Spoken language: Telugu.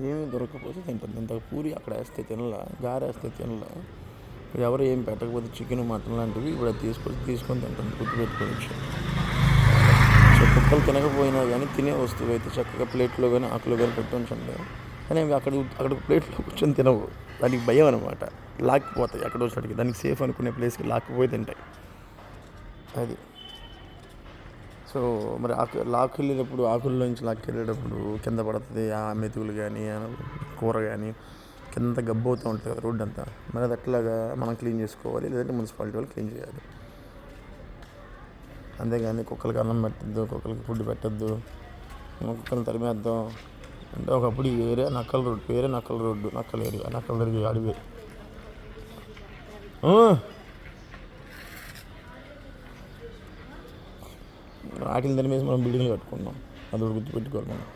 ఏమీ దొరకకపోతే తింటుంది. ఇంత పూరి అక్కడ వేస్తే తినలా, గారేస్తే తినలా. ఎవరు ఏం పెట్టకపోతే చికెన్ మటన్ లాంటివి ఇప్పుడు అది తీసుకొని తింటుంది. గుర్తుపెట్టుకోవచ్చు. సో కుక్కలు తినకపోయినా కానీ తినే వస్తువు అయితే చక్కగా ప్లేట్లో కానీ ఆకులో కానీ పెట్టి ఉంచండి. కానీ అవి అక్కడ ప్లేట్లో కూర్చొని తినవు. దానికి భయం అనమాట. లాక్కిపోతాయి ఎక్కడో చోటికి. దానికి సేఫ్ అనుకునే ప్లేస్కి లాక్కుపోయి తింటాయి. అది. సో మరి లాక్కెళ్ళేటప్పుడు ఆకుల్లోంచి లాక్కెళ్ళేటప్పుడు కింద పడుతుంది. ఆ మెతుకులు కానీ కూర కానీ కింద గబ్బు అవుతూ ఉంటుంది కదా రోడ్డు అంతా. మరి అది అట్లాగా మనం క్లీన్ చేసుకోవాలి, లేదంటే మున్సిపాలిటీ వాళ్ళు క్లీన్ చేయాలి. అంతేగాని కుక్కలకి అన్నం పెట్టద్దు, కుక్కలకి ఫుడ్ పెట్టద్దు, కుక్కలను తరిమేద్దాం అంటే ఒకప్పుడు ఈ ఏరియా నక్కల రోడ్డు, నక్కల ఏరియా, నక్కల తిరిగి అడివి. వాటిని తరిమేసి మనం బిల్డింగ్లు కట్టుకున్నాం. అది గుర్తుపెట్టుకోవాలి మనం.